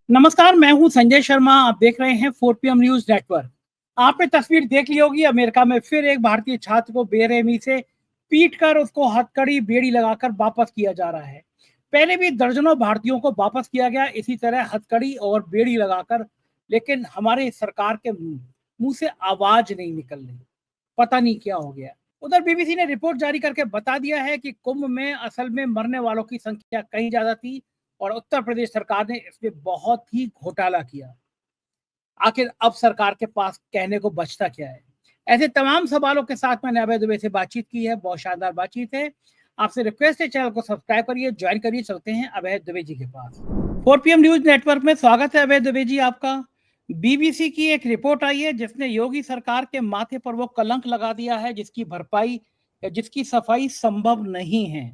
नमस्कार, मैं हूं संजय शर्मा। आप देख रहे हैं 4 PM न्यूज नेटवर्क। आपने तस्वीर देख ली होगी, अमेरिका में फिर एक भारतीय छात्र को बेरहमी से पीटकर उसको हथकड़ी बेड़ी लगाकर वापस किया जा रहा है। पहले भी दर्जनों भारतीयों को वापस किया गया इसी तरह हथकड़ी और बेड़ी लगाकर, लेकिन हमारे सरकार के मुंह से आवाज नहीं निकल रही। पता नहीं क्या हो गया। उधर बीबीसी ने रिपोर्ट जारी करके बता दिया है कि कुंभ में असल में मरने वालों की संख्या कहीं ज्यादा थी और उत्तर प्रदेश सरकार ने इसमें बहुत ही घोटाला किया। आखिर अब सरकार के पास कहने को बचता क्या है? ऐसे तमाम सवालों के साथ मैंने अभय दुबे से बातचीत की है। बहुत शानदार बातचीत है। आपसे रिक्वेस्ट है, चैनल को सब्सक्राइब करिए, ज्वाइन करिए। चलते हैं अभय दुबे जी के पास। 4 PM न्यूज नेटवर्क में स्वागत है अभय दुबे जी आपका। बीबीसी की एक रिपोर्ट आई है जिसने योगी सरकार के माथे पर वो कलंक लगा दिया है जिसकी भरपाई या जिसकी सफाई संभव नहीं है।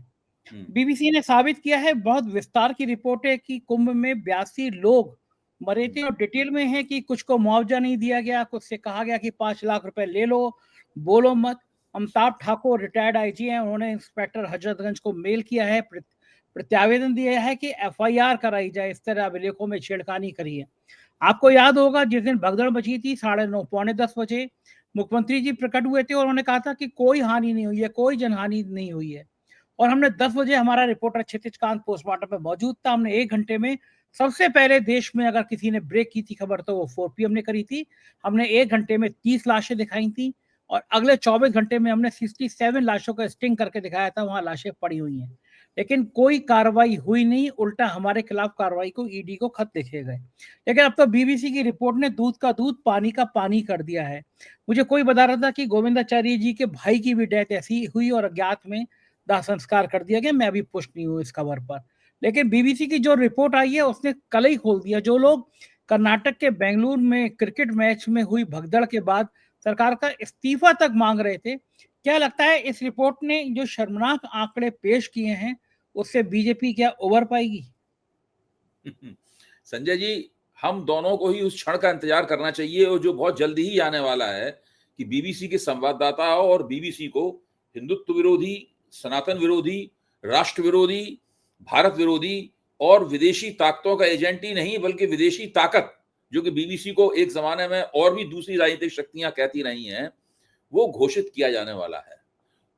बीबीसी ने साबित किया है, बहुत विस्तार की रिपोर्ट है, कि कुंभ में 82 लोग मरे थे और डिटेल में है कि कुछ को मुआवजा नहीं दिया गया, कुछ से कहा गया कि 5 लाख रुपए ले लो, बोलो मत। अमिताभ ठाकुर रिटायर्ड आईजी हैं, उन्होंने इंस्पेक्टर हजरतगंज को मेल किया है, प्रत्यावेदन दिया है कि एफआईआर कराई जाए, इस तरह अभिलेखों में छेड़खानी करी है। आपको याद होगा जिस दिन भगदड़ मची थी 9:30 पौने 10 बजे मुख्यमंत्री जी प्रकट हुए थे और उन्होंने कहा था कि कोई हानि नहीं हुई है, कोई जनहानि नहीं हुई है। और हमने 10 बजे, हमारा रिपोर्टर क्षितिज कांत पोस्टमार्टम पे मौजूद था, हमने 1 घंटे में सबसे पहले देश में अगर किसी ने ब्रेक की थी खबर तो वो 4 PM ने करी थी। हमने 1 घंटे में 30 लाशें दिखाई थी और अगले 24 घंटे में हमने 67 लाशों का स्टिंग करके दिखाया था, वहां लाशें पड़ी हुई हैं। लेकिन कोई कार्रवाई हुई नहीं, उल्टा हमारे खिलाफ कार्रवाई को ईडी को खत लिखे गए। लेकिन अब तो बीबीसी की रिपोर्ट ने दूध का दूध पानी का पानी कर दिया है। मुझे कोई बता रहा था कि गोविंदाचार्य जी के भाई की भी डेथ ऐसी हुई और अज्ञात में दाह संस्कार कर दिया गया। मैं अभी पुष्ट नहीं हूँ इस खबर पर, लेकिन बीबीसी की जो रिपोर्ट आई है उसने कल ही खोल दिया। जो लोग कर्नाटक के बेंगलुरु में क्रिकेट मैच में हुई भगदड़ के बाद सरकार का इस्तीफा तक मांग रहे थे, क्या लगता है इस रिपोर्ट ने जो शर्मनाक आंकड़े पेश किए हैं उससे बीजेपी क्या उबर पाएगी? संजय जी, हम दोनों को ही उस क्षण का इंतजार करना चाहिए और जो बहुत जल्दी ही आने वाला है कि बीबीसी के संवाददाताओं और बीबीसी को हिंदुत्व विरोधी, सनातन विरोधी, राष्ट्र विरोधी, भारत विरोधी और विदेशी ताकतों का एजेंट ही नहीं बल्कि विदेशी ताकत, जो कि बीबीसी को एक जमाने में और भी दूसरी राजनीतिक शक्तियां कहती रही हैं, वो घोषित किया जाने वाला है।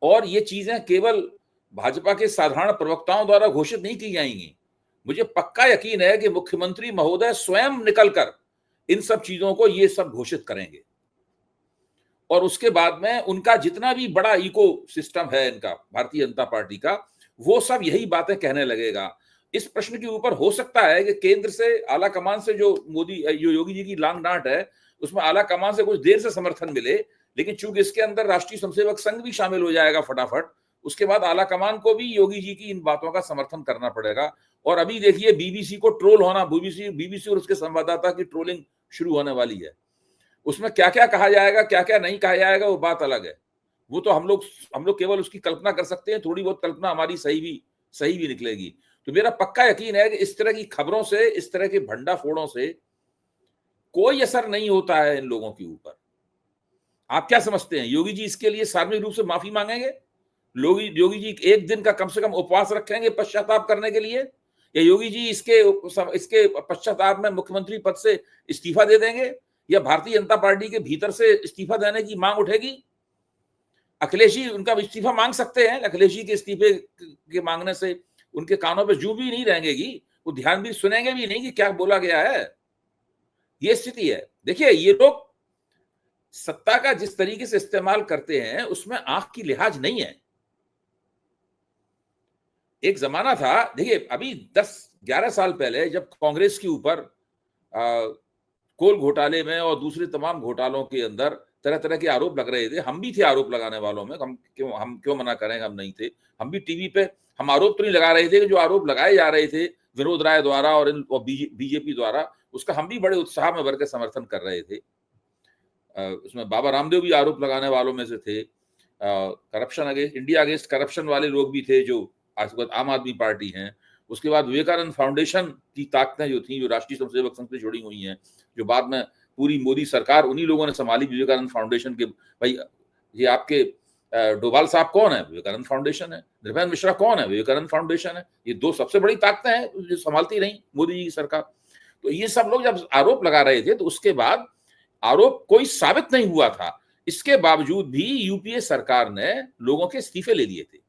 और ये चीजें केवल भाजपा के साधारण प्रवक्ताओं द्वारा घोषित नहीं की जाएंगी। मुझे पक्का यकीन है कि मुख्यमंत्री महोदय स्वयं निकलकर इन सब चीजों को ये सब घोषित करेंगे और उसके बाद में उनका जितना भी बड़ा इको सिस्टम है इनका, भारतीय जनता पार्टी का, वो सब यही बातें कहने लगेगा। इस प्रश्न के ऊपर हो सकता है कि केंद्र से आला कमान से जो योगी जी की लांग डांट है उसमें आला कमान से कुछ देर से समर्थन मिले, लेकिन चूंकि इसके अंदर राष्ट्रीय स्वयंसेवक संघ भी शामिल हो जाएगा फटाफट, उसके बाद आला कमान को भी योगी जी की इन बातों का समर्थन करना पड़ेगा। और अभी देखिए बीबीसी को ट्रोल होना, बीबीसी और उसके संवाददाता की ट्रोलिंग शुरू होने वाली है। उसमें क्या क्या कहा जाएगा, क्या क्या नहीं कहा जाएगा, वो बात अलग है। वो तो हम लोग केवल उसकी कल्पना कर सकते हैं, थोड़ी बहुत कल्पना हमारी सही भी निकलेगी। तो मेरा पक्का यकीन है कि इस तरह की खबरों से, इस तरह के भंडाफोड़ों से कोई असर नहीं होता है इन लोगों के ऊपर। आप क्या समझते हैं, योगी जी इसके लिए सार्वजनिक रूप से माफी मांगेंगे? योगी जी एक दिन का कम से कम उपवास रखेंगे पश्चाताप करने के लिए, या योगी जी इसके पश्चाताप में मुख्यमंत्री पद से इस्तीफा दे देंगे, या भारतीय जनता पार्टी के भीतर से इस्तीफा देने की मांग उठेगी? अखिलेश जी उनका इस्तीफा मांग सकते हैं। अखिलेश जी के इस्तीफे के मांगने से उनके कानों पे जू भी नहीं रहेंगी, वो ध्यान भी सुनेंगे भी नहीं कि क्या बोला गया है। ये स्थिति है। देखिए, ये लोग सत्ता का जिस तरीके से इस्तेमाल करते हैं उसमें आंख की लिहाज नहीं है। एक जमाना था, देखिए अभी 10-11 साल पहले जब कांग्रेस के ऊपर कोल घोटाले में और दूसरे तमाम घोटालों के अंदर तरह तरह के आरोप लग रहे थे, हम भी थे आरोप लगाने वालों में, हम क्यों मना करेंगे, हम नहीं थे। हम भी टीवी पे हम आरोप तो नहीं लगा रहे थे कि जो आरोप लगाए जा रहे थे विनोद राय द्वारा और बीजेपी द्वारा, उसका हम भी बड़े उत्साह में भर के समर्थन कर रहे थे। उसमें बाबा रामदेव भी आरोप लगाने वालों में से थे। Corruption against India against corruption वाले लोग भी थे जो आज के बाद आम आदमी पार्टी हैं। उसके बाद विवेकानंद फाउंडेशन की ताकतें जो थी, जो राष्ट्रीय स्वयंसेवक संघ से जुड़ी हुई हैं, जो बाद में पूरी मोदी सरकार उन्हीं लोगों ने संभाली, विवेकानंद फाउंडेशन के। भाई ये आपके डोभाल साहब कौन है? विवेकानंद फाउंडेशन है। निर्भय मिश्रा कौन है? विवेकानंद फाउंडेशन है। ये दो सबसे बड़ी ताकतें हैं जो संभालती रही मोदी जी की सरकार। तो ये सब लोग जब आरोप लगा रहे थे तो उसके बाद आरोप कोई साबित नहीं हुआ था, इसके बावजूद भी यूपीए सरकार ने लोगों के इस्तीफे ले लिए थे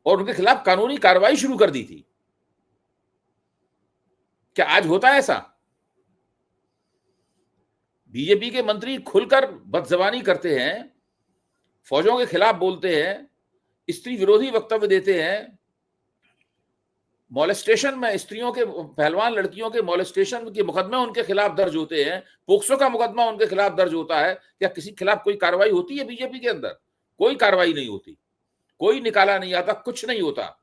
और उनके खिलाफ कानूनी कार्रवाई शुरू कर दी थी। क्या आज होता है ऐसा? बीजेपी के मंत्री खुलकर बदजबानी करते हैं, फौजों के खिलाफ बोलते हैं, स्त्री विरोधी वक्तव्य देते हैं, मॉलेस्टेशन में स्त्रियों के, पहलवान लड़कियों के मॉलेस्टेशन के मुकदमे उनके खिलाफ दर्ज होते हैं, पोक्सो का मुकदमा उनके खिलाफ दर्ज होता है। क्या किसी के खिलाफ कोई कार्रवाई होती है बीजेपी के अंदर? कोई कार्रवाई नहीं होती, कोई निकाला नहीं आता, कुछ नहीं होता।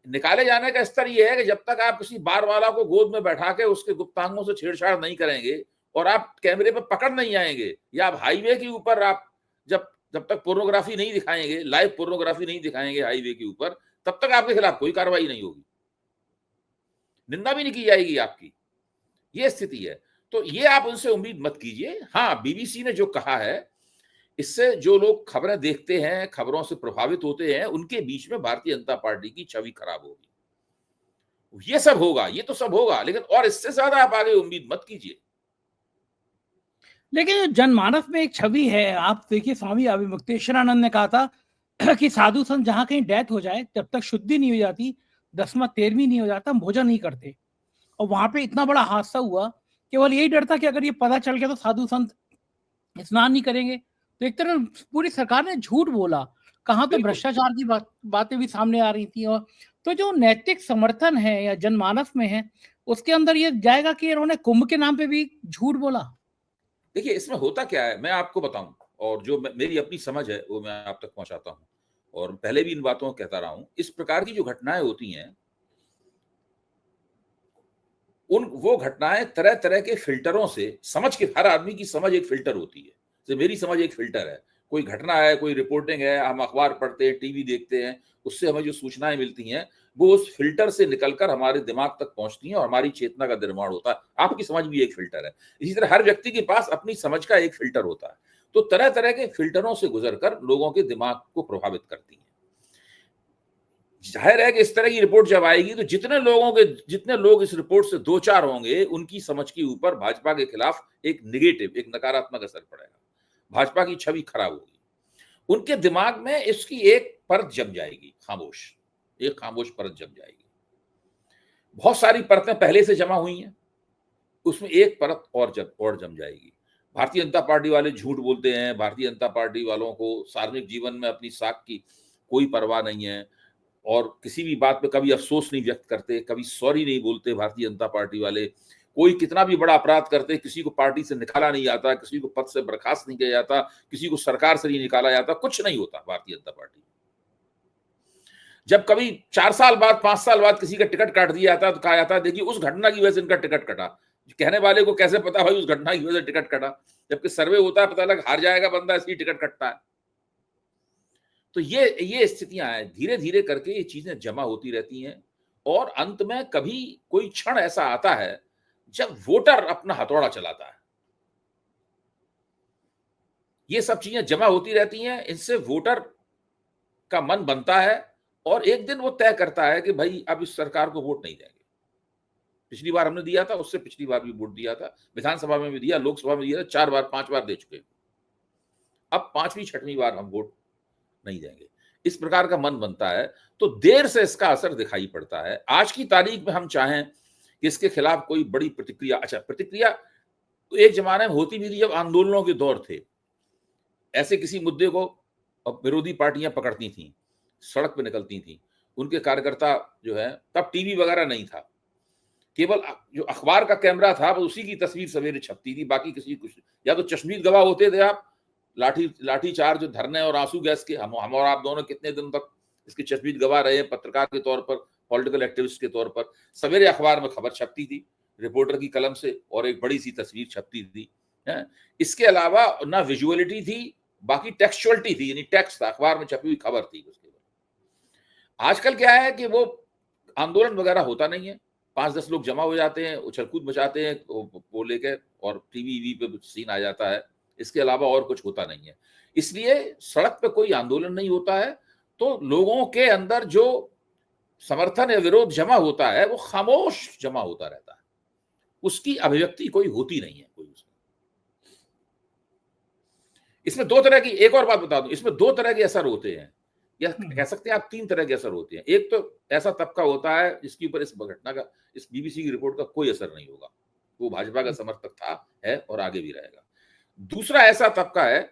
निकाले जाने का स्तर यह है कि जब तक आप किसी बार वाला को गोद में बैठा के उसके गुप्तांगों से छेड़छाड़ नहीं करेंगे और आप कैमरे पर पकड़ नहीं आएंगे, या आप हाईवे के ऊपर आप जब तक पोर्नोग्राफी नहीं दिखाएंगे, लाइव पोर्नोग्राफी नहीं दिखाएंगे हाईवे के ऊपर, तब तक आपके खिलाफ कोई कार्रवाई नहीं होगी, निंदा भी नहीं की जाएगी आपकी। ये स्थिति है। तो ये आप उनसे उम्मीद मत कीजिए। हाँ, बीबीसी ने जो कहा है, इससे जो लोग खबरें देखते हैं, खबरों से प्रभावित होते हैं, उनके बीच में भारतीय जनता पार्टी की छवि खराब होगी। ये सब होगा, ये तो सब होगा, लेकिन और इससे ज्यादा आप आगे उम्मीद मत कीजिए। लेकिन जनमानस में एक छवि है, आप देखिए स्वामी अभिमुक्तेश्वरानंद ने कहा था कि साधु संत जहां कहीं डेथ हो जाए तब तक शुद्धि नहीं हो जाती, 10वां 13वीं नहीं हो जाता, हम भोजन नहीं करते। और वहां पे इतना बड़ा हादसा हुआ, केवल यही डर था कि अगर ये पता चल गया तो साधु संत स्नान नहीं करेंगे। तो एक तरह पूरी सरकार ने झूठ बोला, कहाँ तो भ्रष्टाचार की बातें भी सामने आ रही थी। और तो जो नैतिक समर्थन है या जनमानस में है, उसके अंदर ये जाएगा कि इन्होंने कुंभ के नाम पे भी झूठ बोला। देखिए, इसमें होता क्या है मैं आपको बताऊं, और जो मेरी अपनी समझ है वो मैं आप तक पहुंचाता हूं, और पहले भी इन बातों को कहता रहा हूं। इस प्रकार की जो घटनाएं होती हैं, वो घटनाएं तरह तरह के फिल्टरों से, समझ के, हर आदमी की समझ एक फिल्टर होती है। जैसे मेरी समझ एक फिल्टर है, कोई घटना है, कोई रिपोर्टिंग है, हम अखबार पढ़ते हैं, टीवी देखते हैं, उससे हमें जो सूचनाएं मिलती हैं वो उस फिल्टर से निकलकर हमारे दिमाग तक पहुंचती हैं और हमारी चेतना का निर्माण होता है। आपकी समझ भी एक फिल्टर है। इसी तरह हर व्यक्ति के पास अपनी समझ का एक फिल्टर होता है। तो तरह तरह के फिल्टरों से गुजरकर लोगों के दिमाग को प्रभावित करती है। जाहिर है कि इस तरह की रिपोर्ट जब आएगी तो जितने लोग इस रिपोर्ट से दो चार होंगे, उनकी समझ के ऊपर भाजपा के खिलाफ एक निगेटिव, एक नकारात्मक असर पड़ेगा। भाजपा की छवि खराब होगी, उनके दिमाग में इसकी एक परत जम जाएगी, एक खामोश परत जम जाएगी। बहुत सारी परतें पहले से जमा हुई हैं, उसमें एक परत और जम जाएगी। भारतीय जनता पार्टी वाले झूठ बोलते हैं, भारतीय जनता पार्टी वालों को सार्वजनिक जीवन में अपनी साख की कोई परवाह नहीं है, और किसी भी बात पे कभी अफसोस नहीं व्यक्त करते, कभी सॉरी नहीं बोलते भारतीय जनता पार्टी वाले। कोई कितना भी बड़ा अपराध करते, किसी को पार्टी से निकाला नहीं जाता, किसी को पद से बर्खास्त नहीं किया जाता, किसी को सरकार से नहीं निकाला जाता, कुछ नहीं होता भारतीय जनता पार्टी। जब कभी 4 साल बाद, 5 साल बाद किसी का टिकट काट दिया जाता तो कहा जाता है देखिए उस घटना की वजह से इनका टिकट कटा। कहने वाले को कैसे पता भाई उस घटना की वजह से टिकट कटा? जबकि सर्वे होता है, पता लगा हार जाएगा बंदा, इसलिए टिकट कटता है। तो ये स्थितियां हैं, धीरे धीरे करके ये चीजें जमा होती रहती हैं, और अंत में कभी कोई क्षण ऐसा आता है जब वोटर अपना हथौड़ा चलाता है। ये सब चीजें जमा होती रहती हैं, इनसे वोटर का मन बनता है, और एक दिन वो तय करता है कि भाई अब इस सरकार को वोट नहीं देंगे। पिछली बार हमने दिया था, उससे पिछली बार भी वोट दिया था, विधानसभा में भी दिया, लोकसभा में दिया था, 4 बार 5 बार दे चुके। अब 5वीं 6वीं बार हम वोट नहीं देंगे। इस प्रकार का मन बनता है, तो देर से इसका असर दिखाई पड़ता है। आज की तारीख में हम चाहें कि इसके खिलाफ कोई बड़ी प्रतिक्रिया, प्रतिक्रिया तो एक जमाने में होती भी थी जब आंदोलनों के दौर थे, ऐसे किसी मुद्दे को विरोधी पार्टियां पकड़ती थी, सड़क पे निकलती थी, उनके कार्यकर्ता जो है, तब टीवी वगैरह नहीं था, केवल जो अखबार का कैमरा था उसी की तस्वीर सवेरे छपती थी, बाकी किसी कुछ, या तो चश्मीद गवाह होते थे आप, लाठी चार्ज, धरने और आंसू गैस के, हम और आप दोनों कितने दिन तक इसके चश्मीद गवाह रहे, पत्रकार के तौर पर, पॉलिटिकल एक्टिविस्ट के तौर पर। सवेरे अखबार में खबर छपती थी रिपोर्टर की कलम से, और एक बड़ी सी तस्वीर छपती थी। इसके अलावा ना विजुअलिटी थी, बाकी टेक्सचुअलिटी थी, यानी टेक्स्ट था, अखबार में छपी हुई खबर थी उसके बाद। आजकल क्या है कि वो आंदोलन वगैरह होता नहीं है, 5-10 लोग जमा हो जाते हैं, उछलकूद मचाते हैं वो लेकर, और टीवी पे सीन आ जाता है, इसके अलावा और कुछ होता नहीं है। इसलिए सड़क पे कोई आंदोलन नहीं होता है, तो लोगों के अंदर जो समर्थन या विरोध जमा होता है वो खामोश जमा होता रहता है। उसकी अभिव्यक्ति कोई होती नहीं है कोई उसमें। इसमें दो तरह की, एक और बात बता दूं, इसमें दो तरह के असर होते हैं, या कह सकते हैं आप तीन तरह के असर होते हैं। एक तो ऐसा तबका होता है जिसके ऊपर इस घटना का, इस बीबीसी की रिपोर्ट का कोई असर नहीं होगा, वो भाजपा का समर्थक था, है और आगे भी रहेगा। दूसरा ऐसा तबका है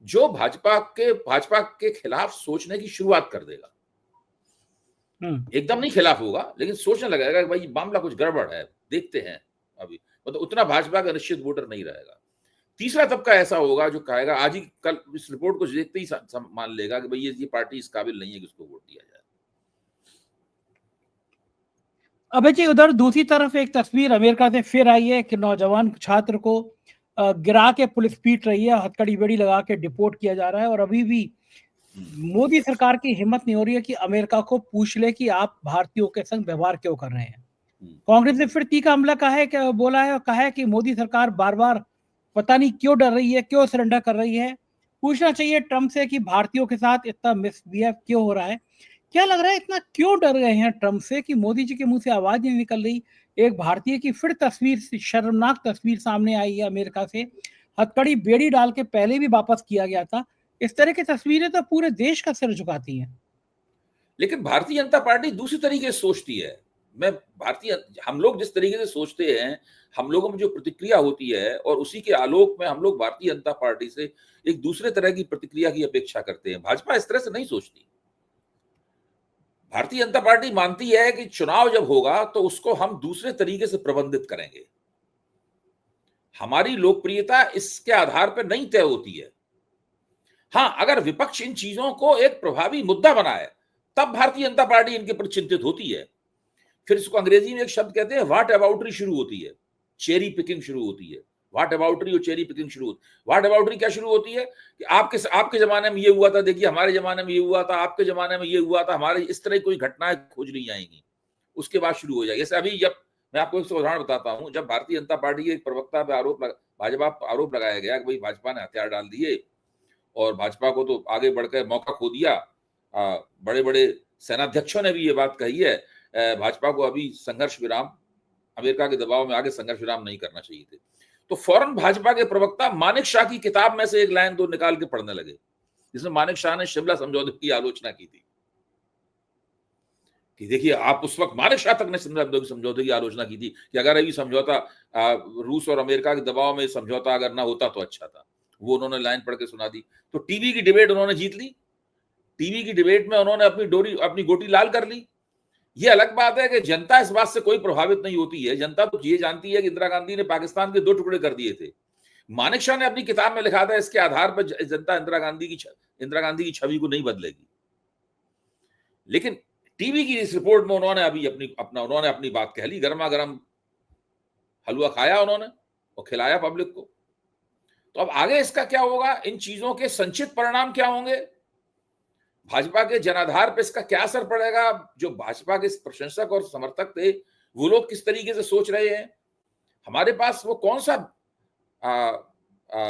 जो भाजपा के खिलाफ सोचने की शुरुआत कर देगा। एकदम नहीं खिलाफ होगा, लेकिन सोचने लगेगा कि भाई मामला कुछ गड़बड़ है, देखते हैं अभी, मतलब उतना भाजपा का निश्चित वोटर नहीं रहेगा। तीसरा तबका ऐसा होगा जो कहेगा, आज ही कल इस रिपोर्ट को देखते ही मान लेगा कि भाई ये पार्टी इस काबिल नहीं है कि उसको वोट दिया जाए। अबे जी, उधर दूसरी तरफ एक तस्वीर अमेरिका से फिर आई है कि नौजवान छात्र को गिरा के पुलिस पीट रही है, हथकड़ी बेड़ी लगा के डिपोर्ट किया जा रहा है, और अभी भी मोदी सरकार की हिम्मत नहीं हो रही है कि अमेरिका को पूछ ले कि आप भारतीयों के संग व्यवहार क्यों कर रहे हैं। कांग्रेस ने फिर तीखा हमला बोला है और कहा है कि मोदी सरकार बार बार पता नहीं क्यों डर रही है, क्यों सरेंडर कर रही है। पूछना चाहिए ट्रंप से कि भारतीयों के साथ इतना मिसबिहेव क्यों हो रहा है। क्या लग रहा है, इतना क्यों डर गए हैं ट्रंप से कि मोदी जी के मुंह से आवाज नहीं निकल रही। एक भारतीय की फिर तस्वीर, शर्मनाक तस्वीर सामने आई है अमेरिका से, हथकड़ी बेड़ी डाल के पहले भी वापस किया गया था। इस तरह की तस्वीरें तो पूरे देश का सिर झुकाती हैं। लेकिन भारतीय जनता पार्टी दूसरी तरीके से सोचती है। हम लोग जिस तरीके से सोचते हैं, हम लोगों में जो प्रतिक्रिया होती है, और उसी के आलोक में हम लोग भारतीय जनता पार्टी से एक दूसरे तरह की प्रतिक्रिया की अपेक्षा करते हैं। भाजपा इस तरह से नहीं सोचती। भारतीय जनता पार्टी मानती है कि चुनाव जब होगा तो उसको हम दूसरे तरीके से प्रबंधित करेंगे। हमारी लोकप्रियता इसके आधार पर नहीं तय होती है। हां, अगर विपक्ष इन चीजों को एक प्रभावी मुद्दा बनाए तब भारतीय जनता पार्टी इनके प्रति चिंतित होती है। फिर इसको अंग्रेजी में एक शब्द कहते हैं, व्हाट अबाउटरी शुरू होती है, चेरी पिकिंग शुरू होती है। व्हाट अबाउटरी और चेरी पिकिंग शुरू होती है। व्हाट अबाउटरी क्या शुरू होती है कि आपके जमाने में ये हुआ था, देखिए हमारे जमाने में ये हुआ था, आपके जमाने में ये हुआ था, हमारे इस तरह कोई घटनाएं खोज नहीं आएंगी, उसके बाद शुरू हो जाएगी। जैसे अभी जब मैं आपको एक उदाहरण बताता हूं, जब भारतीय जनता पार्टी के एक प्रवक्ता पे भाजपा आरोप लगाया गया कि भाई भाजपा ने हथियार डाल दिए और भाजपा को तो आगे बढ़कर मौका खो दिया। बड़े बड़े सेनाध्यक्षों ने भी ये बात कही है, भाजपा को अभी संघर्ष विराम, अमेरिका के दबाव में आगे संघर्ष विराम नहीं करना चाहिए थे। तो फौरन भाजपा के प्रवक्ता मानिक शाह की किताब में से एक लाइन दो निकाल के पढ़ने लगे, जिसमें मानिक शाह ने शिमला समझौते की आलोचना की थी कि देखिए, आप उस वक्त मानिक शाह तक ने शिमला समझौते की आलोचना की थी कि अगर अभी समझौता, रूस और अमेरिका के दबाव में समझौता अगर ना होता तो अच्छा था। वो उन्होंने लाइन पढ़ के सुना दी। तो टीवी की डिबेट उन्होंने जीत ली। टीवी की डिबेट में उन्होंने अपनी गोटी लाल कर ली। ये अलग बात है कि जनता इस बात से कोई प्रभावित नहीं होती है। जनता तो ये जानती है कि इंदिरा गांधी ने पाकिस्तान के 2 टुकड़े कर दिए थे। मानिक शाह ने अपनी किताब में लिखा था, इसके आधार पर जनता इंदिरा गांधी की छवि को नहीं बदलेगी। लेकिन टीवी की इस रिपोर्ट में उन्होंने अपनी बात कह ली, गर्मा गर्म हलवा खाया उन्होंने और खिलाया पब्लिक को। तो अब आगे इसका क्या होगा, इन चीजों के संचित परिणाम क्या होंगे, भाजपा के जनाधार पर इसका क्या असर पड़ेगा, जो भाजपा के प्रशंसक और समर्थक थे वो लोग किस तरीके से सोच रहे हैं, हमारे पास वो कौन सा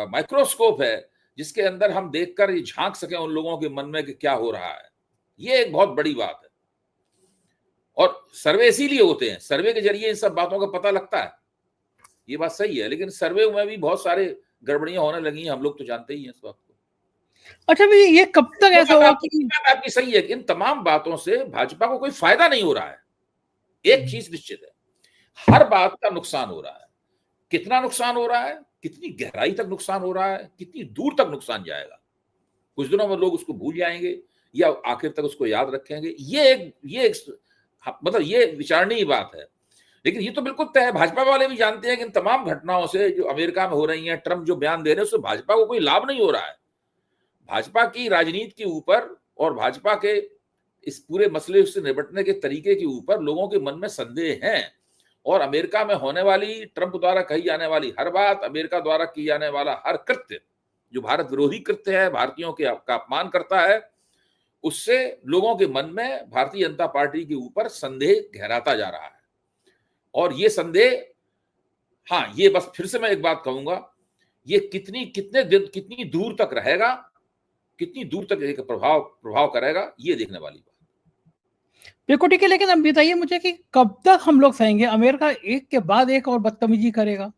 माइक्रोस्कोप है जिसके अंदर हम देखकर ये झांक सकें उन लोगों के मन में कि क्या हो रहा है। ये एक बहुत बड़ी बात है। और सर्वे इसीलिए होते हैं, सर्वे के जरिए इन सब बातों का पता लगता है। ये बात सही है, लेकिन सर्वे में भी बहुत सारे गड़बड़ियां होने लगी हैं, हम लोग तो जानते ही हैं इस बात को। अच्छा भाई, ये कब तक ऐसा होगा कि आपकी सही है कि इन तमाम बातों से भाजपा को कोई फायदा नहीं हो रहा है। एक चीज निश्चित है, हर बात का नुकसान हो रहा है। कितना नुकसान हो रहा है, कितनी गहराई तक नुकसान हो रहा है, कितनी दूर तक नुकसान जाएगा, कुछ दिनों में लोग उसको भूल जाएंगे या आखिर तक उसको याद रखेंगे, मतलब ये विचारणीय बात है। लेकिन ये तो बिल्कुल तय है, भाजपा वाले भी जानते हैं कि इन तमाम घटनाओं से जो अमेरिका में हो रही हैं, ट्रंप जो बयान दे रहे हैं, उससे भाजपा को कोई लाभ नहीं हो रहा है। भाजपा की राजनीति के ऊपर और भाजपा के इस पूरे मसले से निपटने के तरीके के ऊपर लोगों के मन में संदेह हैं। और अमेरिका में होने वाली, ट्रंप द्वारा कही जाने वाली हर बात, अमेरिका द्वारा की जाने वाला हर कृत्य जो भारत विरोधी कृत्य है, भारतीयों का अपमान करता है, उससे लोगों के मन में भारतीय जनता पार्टी के ऊपर संदेह गहराता जा रहा है। और ये संदेह, हाँ, ये बस फिर से मैं एक बात कहूंगा, ये कितनी दूर तक रहेगा, कितनी दूर तक एक प्रभाव करेगा, ये देखने वाली बात। बिल्कुल ठीक है, लेकिन अब बताइए मुझे कि कब तक हम लोग सहेंगे? अमेरिका एक के बाद एक और बदतमीजी करेगा,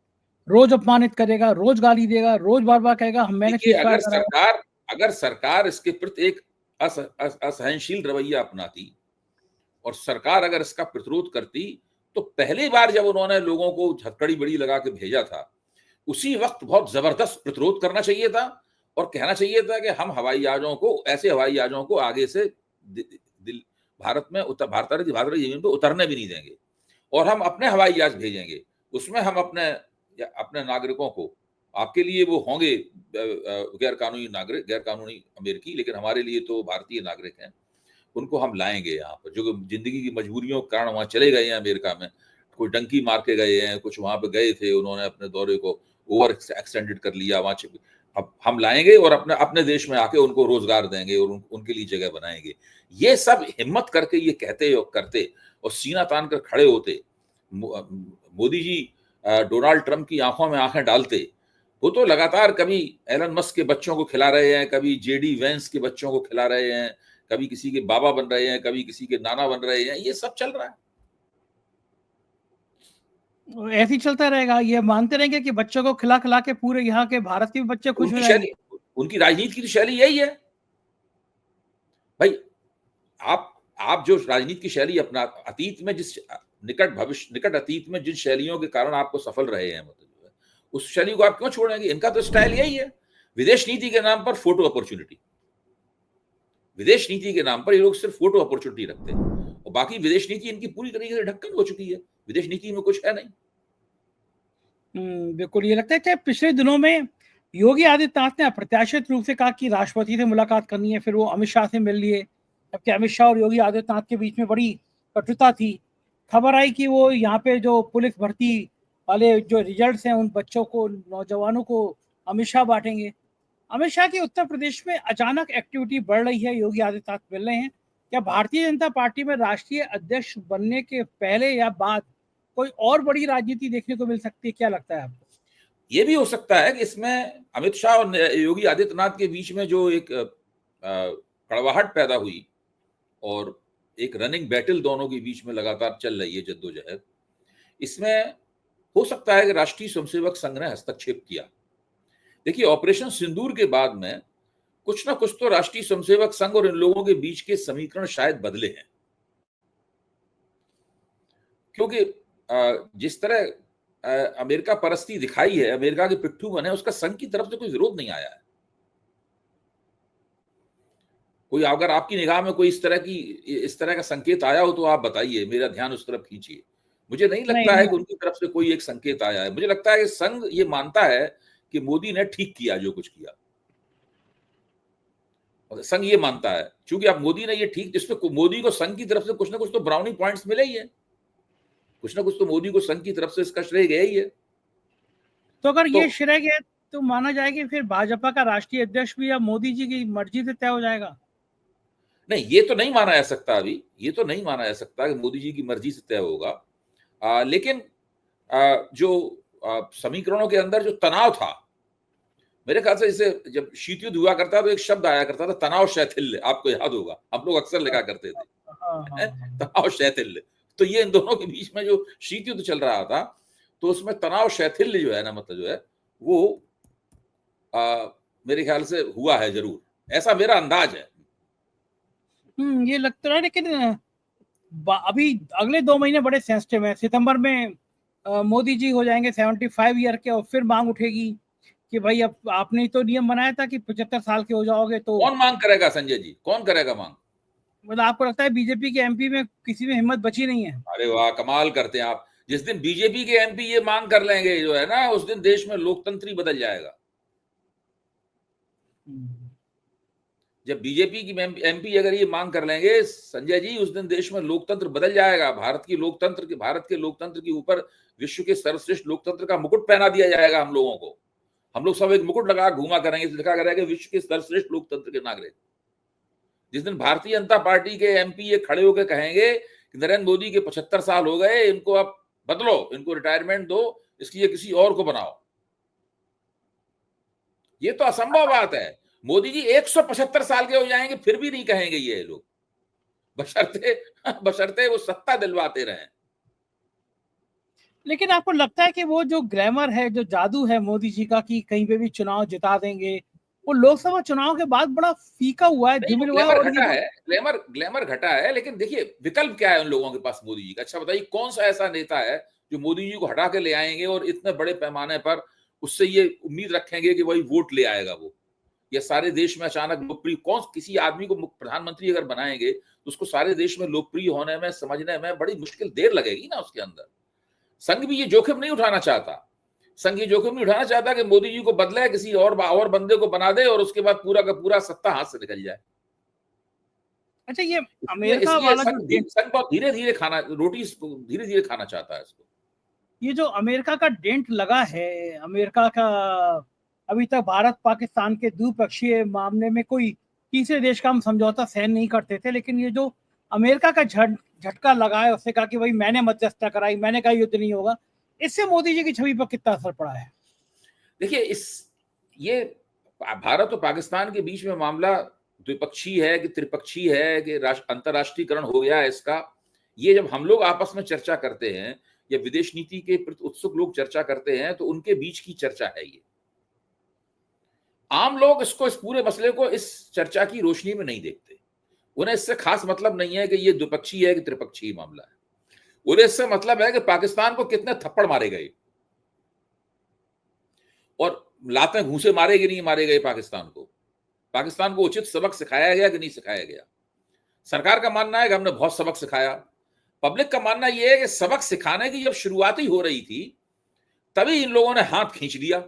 रोज अपमानित करेगा, रोज गाली देगा, रोज बार-बार कहेगा मैंने देखिए, सीज़ फायर कराया। अगर सरकार इसके प्रति एक असहनशील रवैया अपनाती और सरकार अगर इसका प्रतिरोध करती, तो पहली बार जब उन्होंने लोगों को हथकड़ी बड़ी लगा के भेजा था, उसी वक्त बहुत जबरदस्त प्रतिरोध करना चाहिए था और कहना चाहिए था कि हम हवाई जहाजों को, ऐसे हवाई जहाजों को आगे से भारत में भारत भारतीय जमीन पर उतरने भी नहीं देंगे और हम अपने हवाई जहाज भेजेंगे। उसमें हम अपने अपने नागरिकों को, आपके लिए वो होंगे गैर कानूनी नागरिक, गैर कानूनी अमेरिकी, लेकिन हमारे लिए तो भारतीय नागरिक हैं, उनको हम लाएंगे यहाँ पर, जो जिंदगी की मजबूरियों के कारण वहां चले गए हैं अमेरिका में, कोई डंकी मार के गए हैं, कुछ वहां पे गए थे, उन्होंने अपने दौरे को ओवर एक्सटेंडेड कर लिया वहां। अब हम लाएंगे और अपने अपने देश में आके उनको रोजगार देंगे और उनके लिए जगह बनाएंगे। ये सब हिम्मत करके ये कहते और करते और सीना तान कर खड़े होते मोदी जी, डोनाल्ड ट्रंप की आंखों में आंखें डालते। वो तो लगातार कभी एलन मस्क के बच्चों को खिला रहे हैं, कभी जेडी वेंस के बच्चों को खिला रहे हैं, कभी किसी के बाबा बन रहे हैं, कभी किसी के नाना बन रहे हैं, ये सब चल रहा है। ऐसे ही चलता रहेगा, ये मानते रहेंगे कि बच्चों को खिला-खिला के पूरे यहाँ के भारत के भी बच्चे खुश हो उनकी जाएँगे। शैली, उनकी राजनीति की तो शैली यही है भाई। आप जो राजनीति की शैली अपना अतीत में जिस निकट अतीत में जिन शैलियों के कारण आपको सफल रहे हैं, मतलब उस शैली को आप क्यों छोड़ेंगे? इनका तो स्टाइल यही है, विदेश नीति के नाम पर फोटो अपॉर्चुनिटी। विदेश नीति के नाम पर ये लोग सिर्फ फोटो अपॉर्चुनिटी रखते हैं और बाकी विदेश नीति इनकी पूरी तरीके से ढक्कन हो चुकी है। विदेश नीति में कुछ है नहीं। बिल्कुल, ये लगता है कि पिछले दिनों में योगी आदित्यनाथ ने अप्रत्याशित रूप से कहा कि राष्ट्रपति से मुलाकात करनी है, फिर वो अमित शाह से मिल लिए। जबकि अमित शाह और योगी आदित्यनाथ के बीच में बड़ी कटुता थी। खबर आई कि वो यहाँ पे जो पुलिस भर्ती वाले जो रिजल्ट्स हैं, उन बच्चों को, नौजवानों को अमित शाह बाँटेंगे। अमित शाह की उत्तर प्रदेश में अचानक एक्टिविटी बढ़ रही है, योगी आदित्यनाथ मिल रहे हैं। क्या भारतीय जनता पार्टी में राष्ट्रीय अध्यक्ष बनने के पहले या बाद कोई और बड़ी राजनीति देखने को मिल सकती है? क्या लगता है आपको? ये भी हो सकता है कि इसमें अमित शाह और योगी आदित्यनाथ के बीच में जो एक कड़वाहट पैदा हुई और एक रनिंग बैटल दोनों के बीच में लगातार चल रही है, जद्दोजहद, इसमें हो सकता है कि राष्ट्रीय स्वयंसेवक संघ ने हस्तक्षेप किया। देखिए, ऑपरेशन सिंदूर के बाद में कुछ ना कुछ तो राष्ट्रीय स्वयंसेवक संघ और इन लोगों के बीच के समीकरण शायद बदले हैं, क्योंकि जिस तरह अमेरिका परस्ती दिखाई है, अमेरिका के पिट्ठू बने, उसका संघ की तरफ से कोई विरोध नहीं आया है। कोई अगर आपकी निगाह में कोई इस तरह का संकेत आया हो तो आप बताइए, मेरा ध्यान उस तरफ खींचिए। मुझे नहीं नहीं, लगता है नहीं। कि उनकी तरफ से कोई एक संकेत आया है। मुझे लगता है कि संघ ये मानता है कि मोदी ने ठीक किया जो कुछ किया। और संघ ये मानता है, चूंकि अब मोदी ने ये ठीक, जिसमें मोदी को संघ की तरफ से कुछ ना कुछ तो ब्राउनी पॉइंट्स मिले ही है, कुछ ना कुछ तो मोदी को संघ की तरफ से इसका श्रेय गया ही है। तो अगर तो ये श्रेय गया तो माना जाए कि फिर भाजपा का राष्ट्रीय अध्यक्ष भी अब मोदी जी की मर्जी से तय हो जाएगा? नहीं, ये तो नहीं माना जा सकता अभी, ये तो नहीं माना जा सकता कि मोदी जी की मर्जी से तय होगा। लेकिन जो समीकरणों के अंदर जो तनाव था, मेरे ख्याल से जैसे जब शीत युद्ध हुआ करता तो एक शब्द आया करता था, तनाव शैथिल्य। आपको याद होगा, हम लोग अक्सर लिखा करते थे, हाँ, हाँ, हाँ। तनाव शैथिल्य। तो ये इन दोनों के बीच में जो शीत युद्ध चल रहा था, तो उसमें तनाव शैथिल्य जो है ना, मतलब जो है वो मेरे ख्याल से हुआ है जरूर, ऐसा मेरा अंदाज है। ये लगता है, लेकिन अभी अगले 2 महीने बड़े सेंसिटिव हैं। सितंबर में मोदी जी हो जाएंगे 75 ईयर के और फिर मांग उठेगी कि भाई अब आपने तो नियम बनाया था कि 75 साल के हो जाओगे तो। कौन मांग करेगा संजय जी, कौन करेगा मांग? मतलब आपको लगता है बीजेपी के एमपी में किसी में हिम्मत बची नहीं है? अरे वाह, कमाल करते हैं आप। जिस दिन बीजेपी के एमपी ये मांग कर लेंगे जो है ना, उस दिन देश में लोकतंत्र ही बदल जाएगा। जब बीजेपी की एमपी अगर ये मांग कर लेंगे संजय जी, उस दिन देश में लोकतंत्र बदल जाएगा। भारत के लोकतंत्र के ऊपर विश्व के सर्वश्रेष्ठ लोकतंत्र का मुकुट पहना दिया जाएगा हम लोगों को। हम लोग सब एक मुकुट लगा घूमा करेंगे, लिखा करेंगे विश्व के सर्वश्रेष्ठ लोकतंत्र के नागरिक। जिस दिन भारतीय जनता पार्टी के एमपी ये खड़े होकर कहेंगे कि नरेंद्र मोदी के 75 साल हो गए, इनको अब बदलो, इनको रिटायरमेंट दो, इसलिए किसी और को बनाओ, ये तो असंभव बात है। मोदी जी 175 साल के हो जाएंगे फिर भी नहीं कहेंगे ये लोग, बशर्ते बशर्ते वो सत्ता दिलवाते रहें। लेकिन आपको लगता है कि वो जो ग्लैमर है, जो जादू है मोदी जी का कि कहीं पे भी चुनाव जिता देंगे, वो लोकसभा चुनाव के बाद बड़ा फीका हुआ है, नहीं, वो धूमिल हुआ है ग्लैमर और ये घटा जो है, ग्लैमर घटा है, लेकिन देखिए विकल्प क्या है उन लोगों के पास मोदी जी का? अच्छा बताइए कौन सा ऐसा नेता है जो मोदी जी को हटा के ले आएंगे और इतने बड़े पैमाने पर उससे ये उम्मीद रखेंगे कि वही वोट ले आएगा वो, या सारे देश में अचानक लोकप्रिय कौन किसी आदमी को प्रधानमंत्री अगर बनाएंगे तो उसको सारे देश में लोकप्रिय होने में, समझने में बड़ी मुश्किल देर लगेगी ना उसके अंदर। संघ भी ये जोखिम नहीं उठाना चाहता। संघ ये जोखिम नहीं उठाना चाहता कि मोदी जी को बदले, किसी और बंदे को बना दे और उसके बाद पूरा का पूरा सत्ता हाथ से निकल जाए। अच्छा, ये इसलिए अमेरिका इसलिए वाला जो संघ बहुत धीरे-धीरे खाना रोटी धीरे-धीरे खाना चाहता है इसको। ये जो अमेरिका का डेंट लगा है, अमेरिका का अभी तक भारत पाकिस्तान के द्विपक्षीय मामले में कोई तीसरे देश का हम समझौता सहन नहीं करते थे, लेकिन ये जो अमेरिका का झटका लगा है, उसने कहा कि भाई मैंने मध्यस्थता कराई, मैंने कहा युद्ध नहीं होगा, इससे मोदी जी की छवि पर कितना असर पड़ा है? देखिए ये भारत और पाकिस्तान के बीच में मामला द्विपक्षीय है कि त्रिपक्षीय है कि अंतर्राष्ट्रीयकरण हो गया है इसका, ये जब हम लोग आपस में चर्चा करते हैं या विदेश नीति के प्रति उत्सुक लोग चर्चा करते हैं तो उनके बीच की चर्चा है ये। आम लोग इसको, इस पूरे मसले को इस चर्चा की रोशनी में नहीं देखते। उन्हें इससे खास मतलब नहीं है कि ये द्विपक्षीय है कि त्रिपक्षीय मामला है। उन्हें इससे मतलब है कि पाकिस्तान को कितने थप्पड़ मारे गए और लातें घूंसे मारे कि नहीं मारे गए पाकिस्तान को उचित सबक सिखाया गया कि नहीं सिखाया गया। सरकार का मानना है कि हमने बहुत सबक सिखाया। पब्लिक का मानना यह है कि सबक सिखाने की जब शुरुआत ही हो रही थी तभी इन लोगों ने हाथ खींच लिया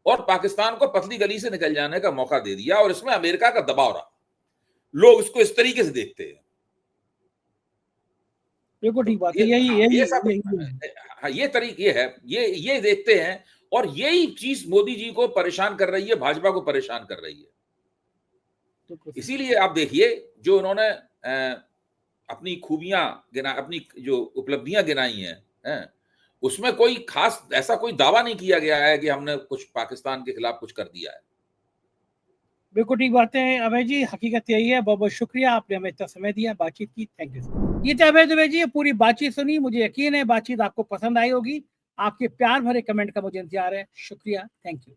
और पाकिस्तान को पतली गली से निकल जाने का मौका दे दिया, और इसमें अमेरिका का दबाव रहा। लोग इसको इस तरीके से देखते हैं। बिल्कुल ठीक बात है, यही ये तरीके है, ये देखते हैं, और यही चीज मोदी जी को परेशान कर रही है, भाजपा को परेशान कर रही है। इसीलिए आप देखिए जो उन्होंने अपनी खूबियां अपनी जो उपलब्धियां गिनाई हैं, उसमें कोई खास ऐसा कोई दावा नहीं किया गया है कि हमने कुछ पाकिस्तान के खिलाफ कुछ कर दिया है। बिल्कुल ठीक बात है अभय जी, हकीकत यही है। बहुत बहुत शुक्रिया, आपने हमें इतना समय दिया, बातचीत की, थैंक यू। ये थे अभय दुबे जी, पूरी बातचीत सुनी, मुझे यकीन है बातचीत आपको पसंद आई होगी। आपके प्यार भरे कमेंट का मुझे इंतजार है। शुक्रिया, थैंक यू।